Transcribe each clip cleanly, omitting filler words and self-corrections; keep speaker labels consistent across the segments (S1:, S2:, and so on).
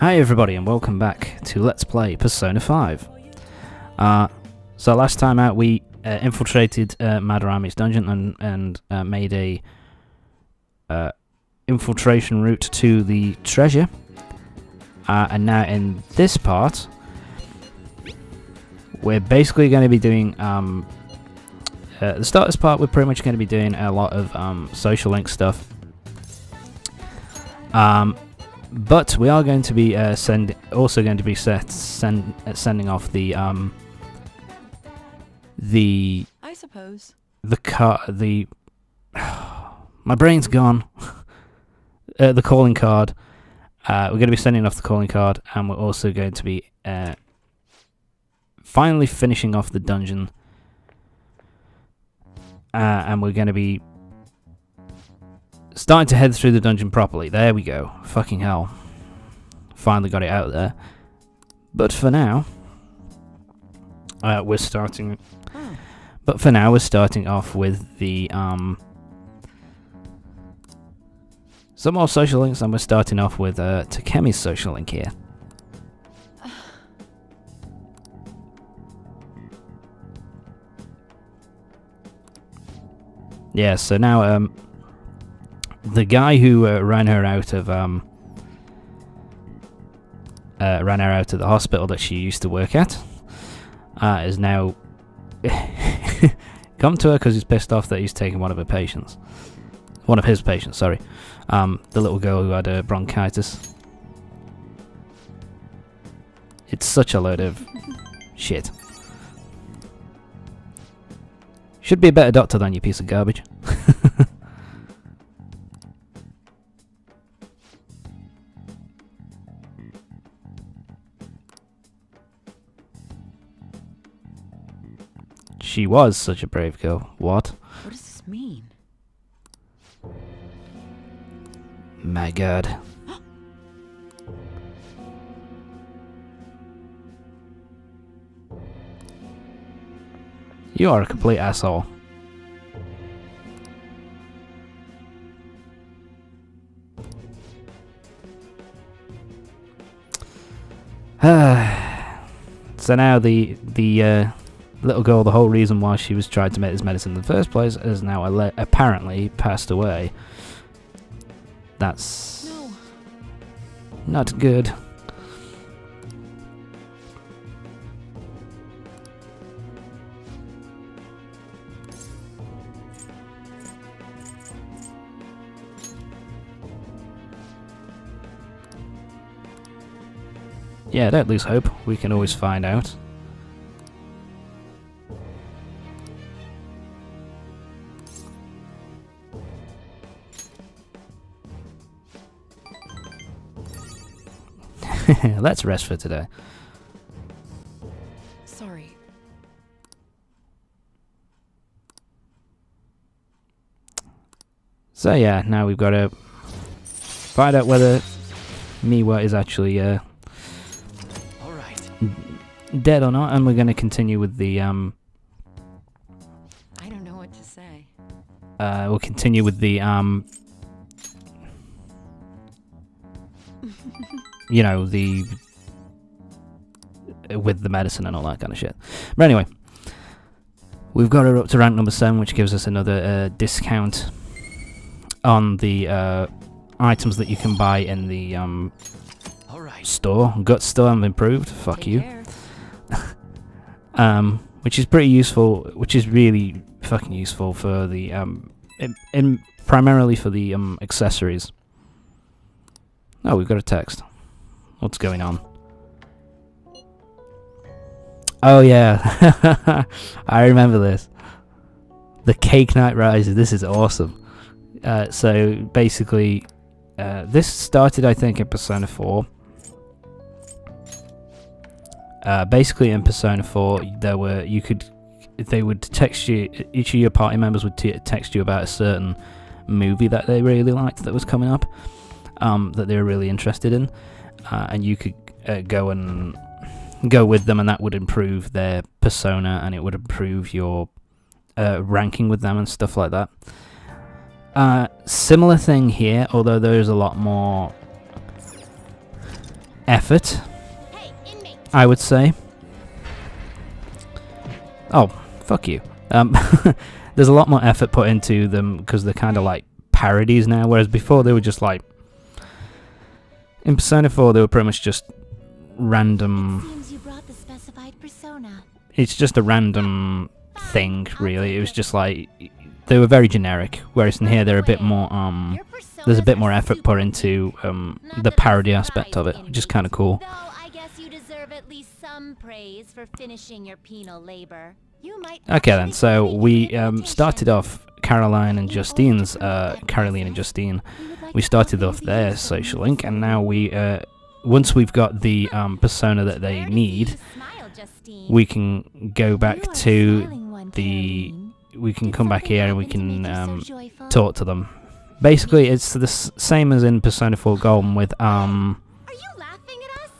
S1: Hi everybody and welcome back to Let's Play Persona 5. So last time out we infiltrated Madarames dungeon and made a infiltration route to the treasure. And now in this part we're basically going to be doing the start of this part we're pretty much going to be doing a lot of social link stuff. But we are going to be sending off the
S2: I suppose
S1: my brain's gone. The calling card. We're going to be sending off the calling card, and we're also going to be finally finishing off the dungeon. And we're going to be starting to head through the dungeon properly. There we go. Fucking hell. Finally got it out there. But for now, we're starting. But for now, we're starting off with the some more social links, and we're starting off with Takemi's social link here. Yeah. So now, the guy who ran her out of the hospital that she used to work at is now come to her because he's pissed off that he's taken one of his patients, sorry, the little girl who had bronchitis. It's such a load of shit. Should be a better doctor than you piece of garbage. She was such a brave girl. What?
S2: What does this mean?
S1: My god. You are a complete asshole. So now the little girl, the whole reason why she was trying to make this medicine in the first place, has now apparently passed away. That's not good. Yeah, don't lose hope. We can always find out. Let's rest for today.
S2: Sorry.
S1: So yeah, now we've got to find out whether Miwa is actually
S3: all right,
S1: dead or not, and we're going to continue with the
S2: I don't know what to say.
S1: we'll continue with the you know, with the medicine and all that kind of shit. But anyway, we've got her up to rank number 7, which gives us another discount on the items that you can buy in the
S3: all right.
S1: store. Gut store and improved. Fuck
S2: Take
S1: you.
S2: care.
S1: Which is pretty useful. Which is really fucking useful for the primarily for the accessories. Oh, we've got a text. What's going on? Oh yeah, I remember this. The Cake Night Rises. This is awesome. So basically, this started, I think, in Persona 4. Basically, in Persona 4, they would text you. Each of your party members would text you about a certain movie that they really liked that was coming up, that they were really interested in. And you could go with them, and that would improve their persona, and it would improve your ranking with them and stuff like that. Similar thing here, although there's a lot more effort, I would say. Oh, fuck you. There's a lot more effort put into them because they're kind of like parodies now, whereas before they were just like... In Persona 4, they were pretty much just random...
S4: Seems you brought the specified persona.
S1: It's just a random thing, really. It was just like... They were very generic, whereas in here they're a bit more... There's a bit more effort put into the parody aspect of it, which is kind of cool.
S4: Though I guess you deserve at least some praise for finishing your penal labor. You might
S1: Okay then, so we started off Caroline and Justine's... Caroline and Justine. We started off their social link, and now we... once we've got the persona that they need, we can go back to the... We can come back here and we can talk to them. Basically, it's the same as in Persona 4 Golden with...
S4: Are you laughing at us?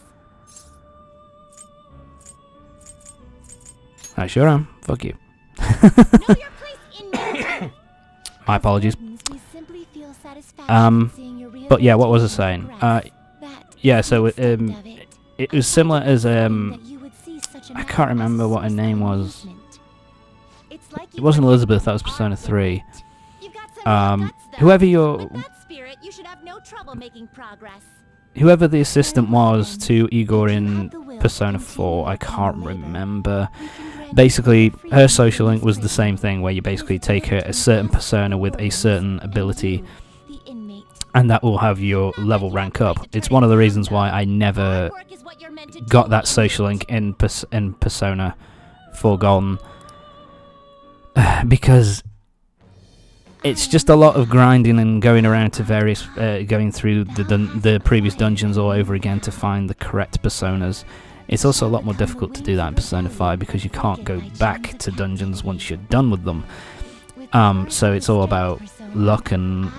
S1: I sure am. Fuck you.
S4: Know your place in me.
S1: My apologies.
S4: We simply feel satisfaction seeing your real
S1: But yeah, what was I saying?
S4: progress.
S1: Yeah, so
S4: That aspect of it.
S1: it was similar as...
S4: That you would see such a
S1: I can't remember what her
S4: manifest
S1: name
S4: source of
S1: was.
S4: movement. It's like
S1: It
S4: you
S1: wasn't
S4: were
S1: Elizabeth, that was
S4: born
S1: Persona
S4: with
S1: 3.
S4: it. You've got some real guts, though.
S1: Whoever your...
S4: With that spirit, you should have no trouble making progress.
S1: Whoever the assistant was to Igor in Persona 4, I can't remember. Basically, her social link was the same thing, where you basically take a certain persona with a certain ability,
S4: The inmate.
S1: and that will have your level rank up. It's one of the reasons why I never
S4: Work is what you're meant to
S1: got
S4: do.
S1: that social link in Persona 4 Golden, because it's just a lot of grinding and going around to various, going through the previous dungeons all over again to find the correct personas. It's also a lot more difficult to do that in Persona 5 because you can't go back to dungeons once you're done with them. So it's all about luck and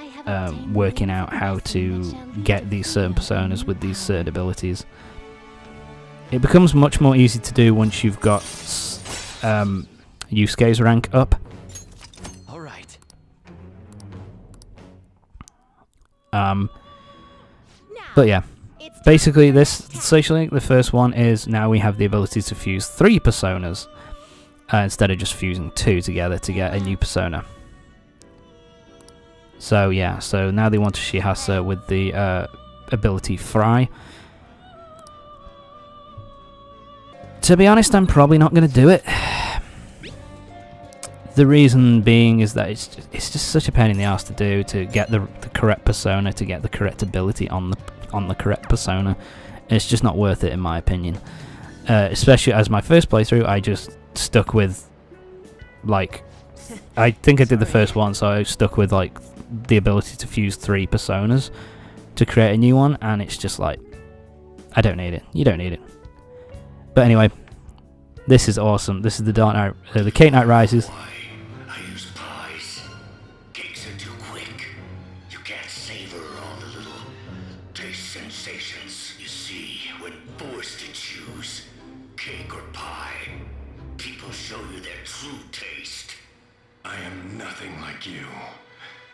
S1: working out how to get these certain personas with these certain abilities. It becomes much more easy to do once you've got Yusuke's rank up.
S3: All right.
S1: But yeah, basically this social link, the first one is now we have the ability to fuse 3 personas instead of just fusing 2 together to get a new persona. So yeah, so now they want Shihasa with the ability Fry. To be honest, I'm probably not going to do it. The reason being is that it's just such a pain in the ass to do, to get the correct persona, to get the correct ability on the correct persona. It's just not worth it in my opinion. Especially as my first playthrough, I just stuck with, like, I think I did the first one, so I stuck with like the ability to fuse 3 personas to create a new one, and it's just like, I don't need it. You don't need it. But anyway, this is awesome. This is the Dark Knight, the Kate Knight Rises.
S5: I use pies. Cakes are too quick. You can't savor all the little taste sensations you see when forced to choose cake or pie. People show you their true taste. I am nothing like you.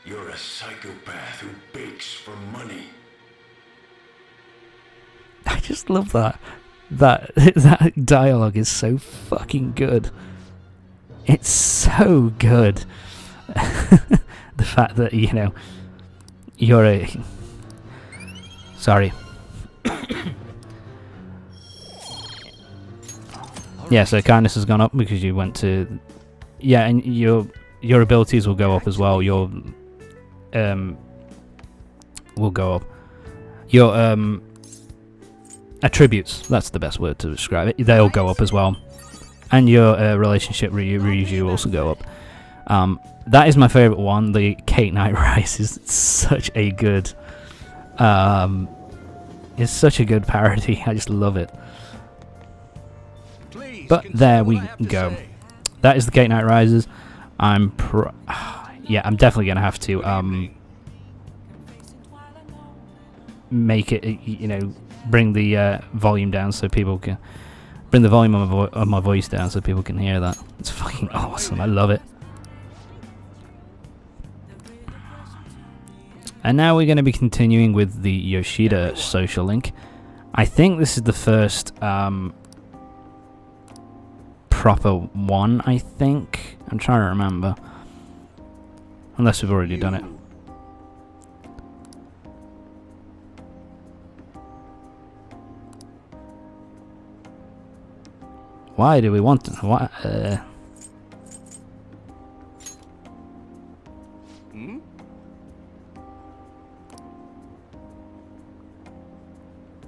S5: You're a psychopath who bakes for money.
S1: I just love that. That dialogue is so fucking good. It's so good. The fact that, you know, you're a... Sorry. Yeah, so kindness has gone up because you went to... Yeah, and your abilities will go up as well. Your... will go up. Your, attributes, that's the best word to describe it, they'll go up as well, and your relationship review will also go up. That is my favourite one, the Kate Knight Rises. It's such a good it's such a good parody. I just love it. But there we go. That is the Kate Knight Rises. I'm definitely gonna have to make it, you know, bring the volume down so people can... Bring the volume of my voice down so people can hear that. It's fucking awesome. I love it. And now we're going to be continuing with the Yoshida social link. I think this is the first proper one, I think. I'm trying to remember. Unless we've already done it. Why do we want to? What?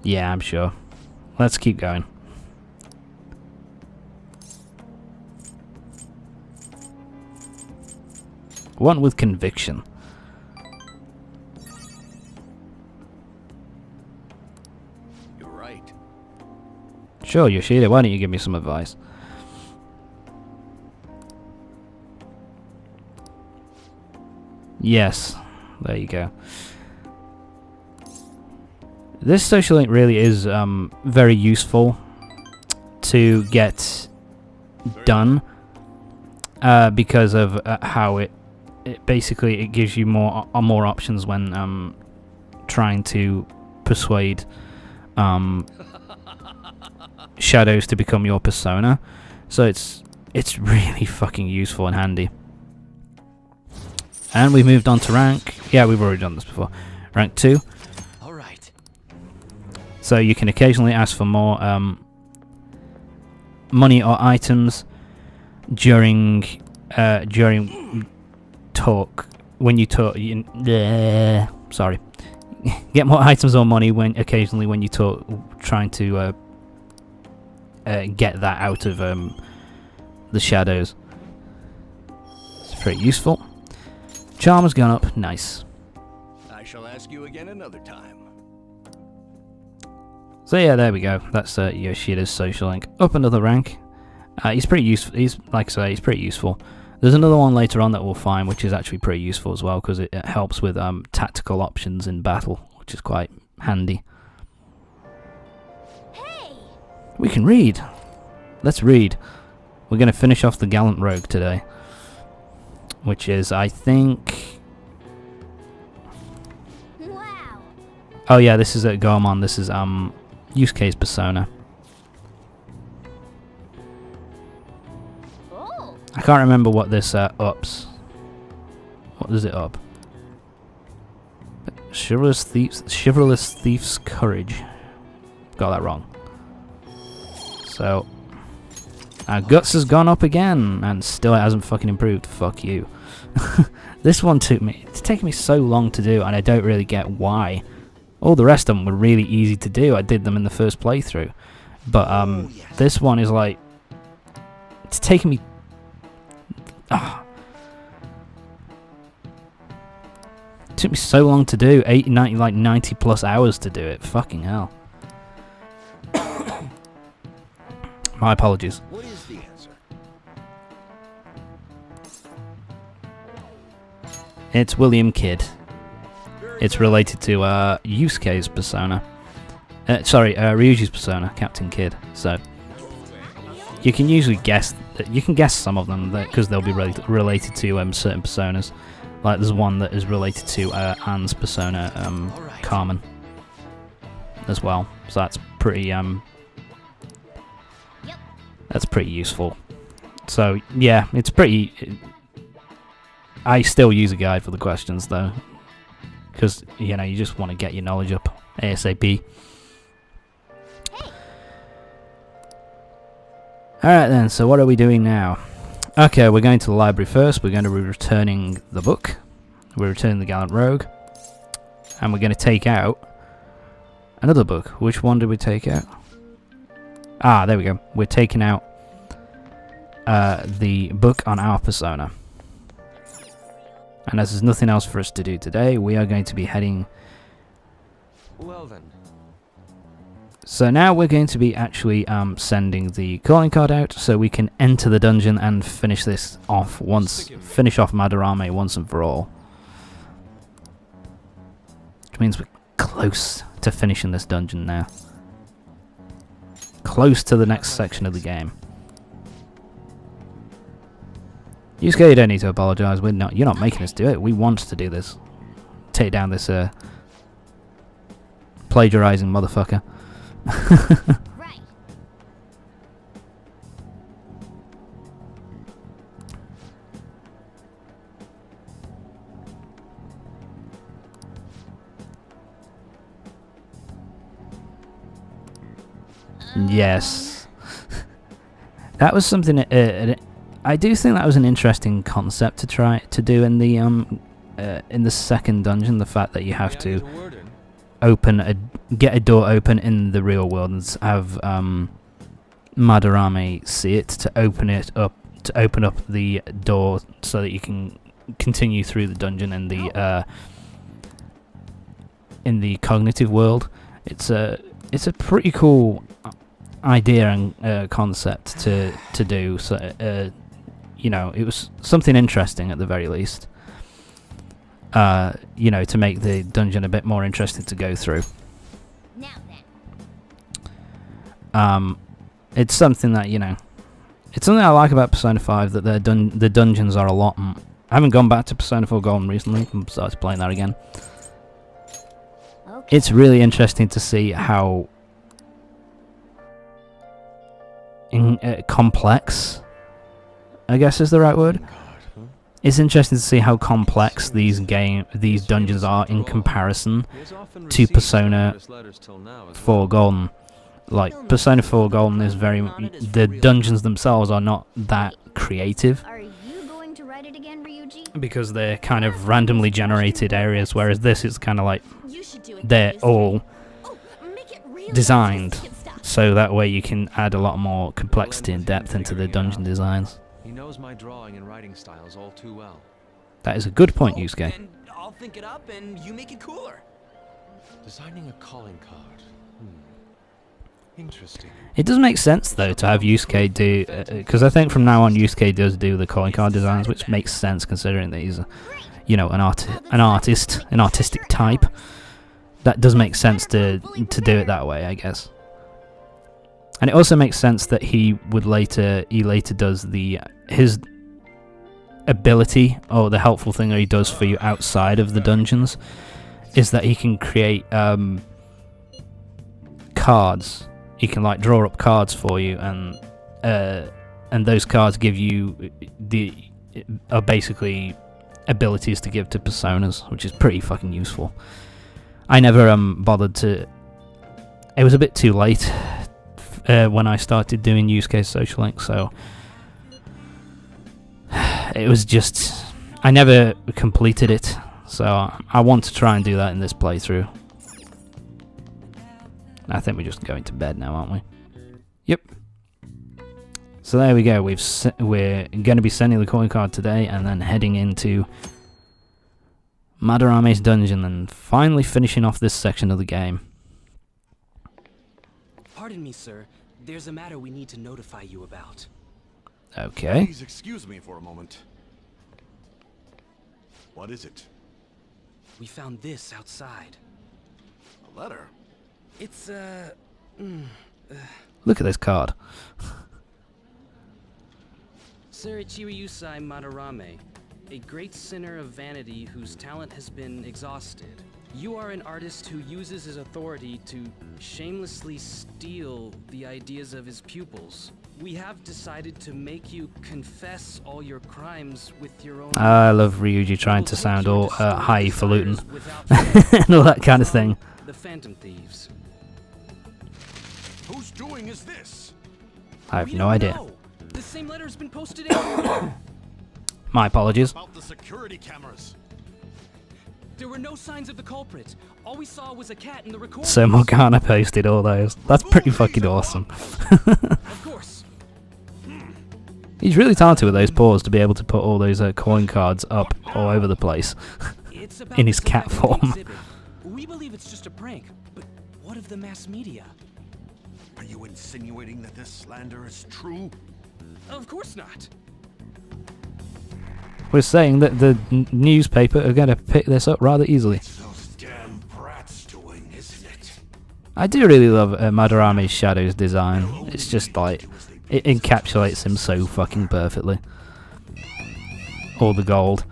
S1: Yeah, I'm sure. Let's keep going. One with conviction.
S3: You're right.
S1: Sure, Yoshida, why don't you give me some advice? Yes, there you go. This social link really is very useful to get done because of how it basically it gives you more options when trying to persuade shadows to become your persona. So it's really fucking useful and handy. And we moved on to rank. Yeah, we've already done this before. Rank 2.
S3: All right.
S1: So you can occasionally ask for more money or items during talk. When you talk, sorry. Get more items or money occasionally when you talk, trying to get that out of the shadows. It's pretty useful. Charm has gone up. Nice.
S3: I shall ask you again another time.
S1: So yeah, there we go. That's Yoshida's social link. Up another rank. He's pretty useful. He's, like I say, he's pretty useful. There's another one later on that we'll find, which is actually pretty useful as well, because it helps with tactical options in battle, which is quite handy.
S4: Hey!
S1: We can read. Let's read. We're going to finish off the Gallant Rogue today, which is, I think...
S4: Wow!
S1: Oh yeah, this is at Gormon. This is Yusuke's persona.
S4: Oh!
S1: I can't remember what this ups. What does it up? Chivalrous Thief's Courage. Got that wrong. So, our Guts has gone up again, and still it hasn't fucking improved. Fuck you. This one it's taken me so long to do, and I don't really get why. All the rest of them were really easy to do. I did them in the first playthrough. But this one is like... It's taken me... It took me so long to do. 80, 90, like 90 plus hours to do it. Fucking hell. My apologies.
S3: What is the answer?
S1: It's William Kidd. It's related to Yusuke's persona. Sorry, Ryuji's persona, Captain Kidd. So you can usually guess. You can guess some of them because they'll be related to certain personas. Like there's one that is related to Anne's persona, Carmen, as well. So that's pretty that's pretty useful. So yeah, it's pretty. I still use a guide for the questions though, because you know you just want to get your knowledge up ASAP. Alright then, so what are we doing now? Okay, we're going to the library first. We're going to be returning the book. We're returning the Gallant Rogue. And we're going to take out another book. Which one did we take out? Ah, there we go. We're taking out the book on our persona. And as there's nothing else for us to do today, we are going to be heading...
S3: Well then.
S1: So now we're going to be actually sending the calling card out so we can enter the dungeon and finish this off finish off Madarame once and for all. Which means we're close to finishing this dungeon now. Close to the next section of the game. Yusuke, you don't need to apologise. You're not making us do it. We want to do this. Take down this plagiarising motherfucker.
S4: Right.
S1: Yes. That was something. I do think that was an interesting concept to try to do in the second dungeon. The fact that you have to get a door open in the real world and have Madarame see it to open up the door so that you can continue through the dungeon in the cognitive world. It's a pretty cool idea and concept to do. So it was something interesting at the very least. To make the dungeon a bit more interesting to go through.
S4: Now then.
S1: It's something that it's something I like about Persona 5, that the dungeons are a lot. I haven't gone back to Persona 4 Golden recently. I'm started playing that again.
S4: Okay.
S1: It's really interesting to see how complex, I guess is the right word. It's interesting to see how complex these dungeons are in comparison to Persona 4 Golden. Like, Persona 4 Golden is the dungeons themselves are not that creative.
S4: Are you going to write it again, Ryuji?
S1: Because they're kind of randomly generated areas, whereas this is kind of like
S4: You should do it.
S1: they're all
S4: Make it really
S1: designed,
S4: interesting and stuff.
S1: so that way you can add a lot more complexity and depth into the dungeon designs.
S3: He knows my drawing and writing styles all too well.
S1: That is a good point, Yusuke.
S3: And I'll think it up and you make it cooler. Designing a calling card. Interesting.
S1: It does make sense though to have Yusuke do, because I think from now on Yusuke does do the calling card designs, which makes sense considering that he's an artistic type. That does make sense to do it that way, I guess. And it also makes sense that he later does his ability, or the helpful thing that he does for you outside of the dungeons, is that he can create cards. He can draw up cards for you, and those cards give you are basically abilities to give to personas, which is pretty fucking useful. I never bothered to. It was a bit too late when I started doing Yusuke's social link, so it was just I never completed it. So I want to try and do that in this playthrough. I think we're just going to bed now, aren't we? Yep. So there we go. We're going to be sending the coin card today, and then heading into Madarame's dungeon, and finally finishing off this section of the game.
S6: Pardon me, sir. There's a matter we need to notify you about.
S1: Okay.
S7: Please excuse me for a moment. What is it?
S6: We found this outside.
S7: A letter?
S6: It's,
S1: Look at this card.
S6: Sir Ichiriyusai Madarame, a great sinner of vanity whose talent has been exhausted. You are an artist who uses his authority to shamelessly steal the ideas of his pupils. We have decided to make you confess all your crimes with your own...
S1: I love Ryuji trying to sound all highfalutin and all that kind of thing.
S6: The Phantom Thieves.
S7: Whose doing is this?
S1: I have
S6: We
S1: no
S6: don't
S1: idea.
S6: know. The same letter's been posted everywhere.
S1: My apologies.
S7: About the security cameras.
S6: There were no signs of the culprit. All we saw was a cat in the recorder.
S1: So Morgana posted all those. That's pretty fucking awesome.
S6: Of course.
S1: He's really talented with those paws to be able to put all those coin cards up all over the place
S6: It's about
S1: in his
S6: the
S1: cat
S6: celebrity
S1: form.
S6: exhibit. We believe it's just a prank, but what of the mass media?
S7: Are you insinuating that this slander is true?
S6: Of course not.
S1: We're saying that the newspaper are going to pick this up rather easily.
S7: It's those damn brats doing, isn't it?
S1: I do really love Madarame's Shadows design. It's just it encapsulates him so fucking perfectly. All the gold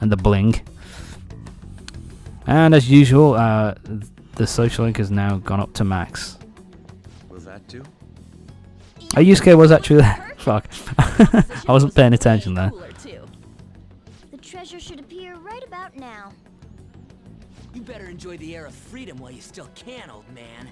S1: and the bling. And as usual, the social link has now gone up to max.
S7: that too?
S1: Oh, Yusuke was actually there. Fuck. I wasn't paying attention there.
S4: The treasure should appear right about now.
S3: You better enjoy the air of freedom while you still can, old man.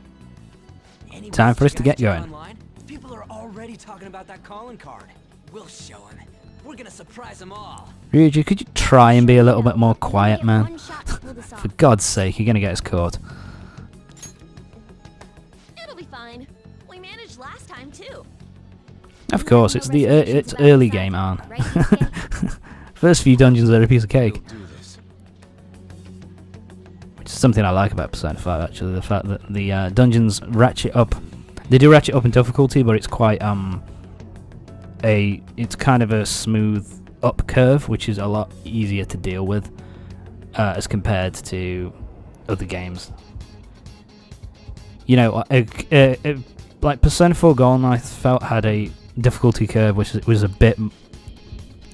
S3: Anyways,
S1: Time for us
S3: check
S1: to
S3: out
S1: get
S3: the chat
S1: going.
S3: online. People are already talking about that calling card. We'll show them. We're gonna surprise them all.
S1: Ryuji, could you try and be a little bit more quiet, man?
S4: One shot to pull this off.
S1: For God's sake, you're gonna get us caught.
S4: It'll be fine. We managed last time too.
S1: Of course, it's it's early game, Arn. First few dungeons are a piece of cake.
S7: We'll do this.
S1: Which is something I like about Persona 5, actually. The fact that the dungeons ratchet up. They do ratchet up in difficulty, but it's quite it's kind of a smooth up curve, which is a lot easier to deal with as compared to other games. You know, like Persona 4 Golden, I felt had a difficulty curve which was a bit.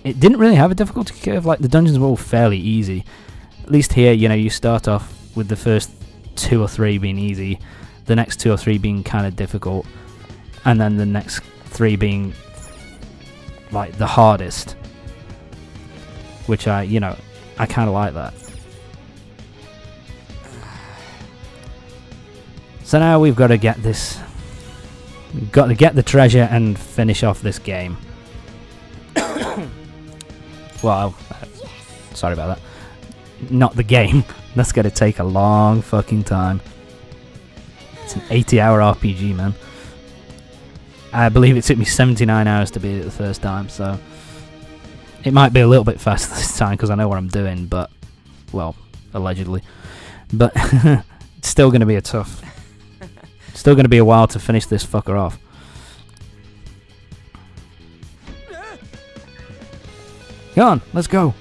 S1: It didn't really have a difficulty curve. Like the dungeons were all fairly easy. At least here, you know, you start off with the first 2 or 3 being easy, the next 2 or 3 being kind of difficult, and then the next 3 being like the hardest, which I kind of like that. So now we've got to get this, we've got to get the treasure and finish off this game. Well, sorry about that. Not the game. That's going to take a long fucking time. It's an 80-hour RPG, man. I believe it took me 79 hours to beat it the first time, so it might be a little bit faster this time because I know what I'm doing, but, well, allegedly. But it's still going to be a tough... Still going to be a while to finish this fucker off. Come on, let's go.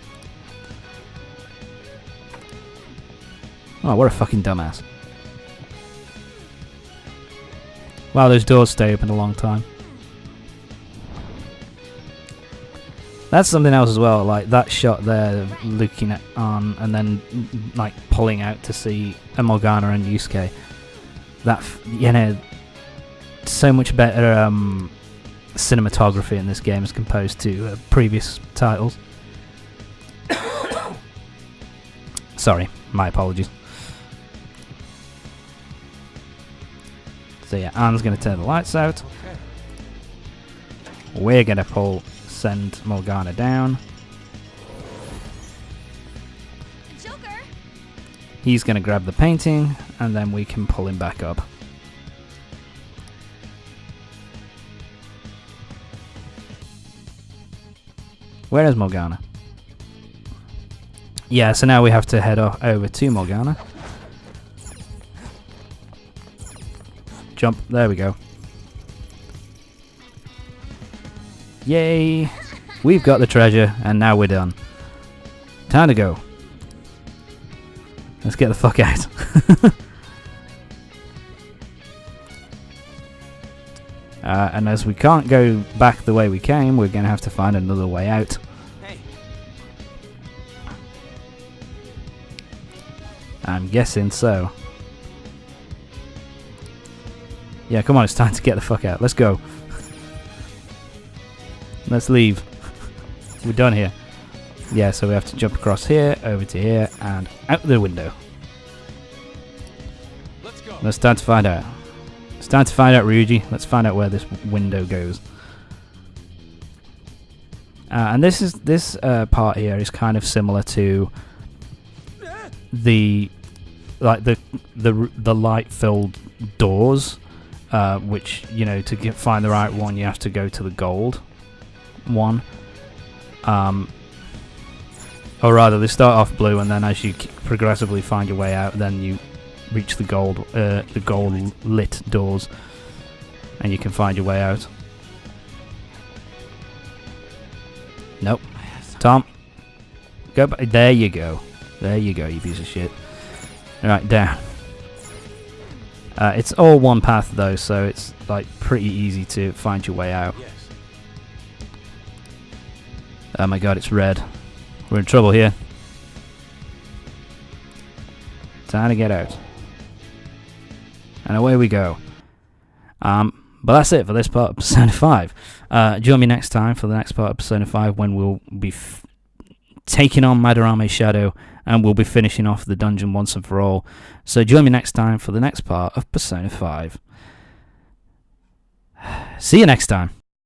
S1: Oh, what a fucking dumbass. Wow, those doors stay open a long time. That's something else as well, like that shot there, looking at and then like pulling out to see a Morgana and Yusuke. That, you know, so much better cinematography in this game as opposed to previous titles. Sorry, my apologies. So yeah, Anne's going to turn the lights out. We're going to send Morgana down.
S4: Joker.
S1: He's going to grab the painting, and then we can pull him back up. Where is Morgana? Yeah, so now we have to head over to Morgana. Jump, there we go. Yay! We've got the treasure, and now we're done. Time to go. Let's get the fuck out. And as we can't go back the way we came, we're going to have to find another way out.
S3: Hey.
S1: I'm guessing so. Yeah, come on, it's time to get the fuck out. Let's go. Let's leave. We're done here. Yeah, so we have to jump across here, over to here, and out the window.
S3: Let's go.
S1: It's time to find out. It's time to find out, Ryuji. Let's find out where this window goes. And this part here is kind of similar to the light-filled doors, which, you know, to find the right one, you have to go to the gold one. Or rather, they start off blue, and then as you progressively find your way out, then you reach the gold lit doors, and you can find your way out. Nope. Tom, go back. There you go. There you go, you piece of shit. Alright, down. It's all one path though, so it's like pretty easy to find your way out.
S3: Yes.
S1: Oh my god, it's red. We're in trouble here. Time to get out. And away we go. But that's it for this part of Persona 5. Join me next time for the next part of Persona 5 when we'll be taking on Madarame's shadow and we'll be finishing off the dungeon once and for all. So join me next time for the next part of Persona 5. See you next time.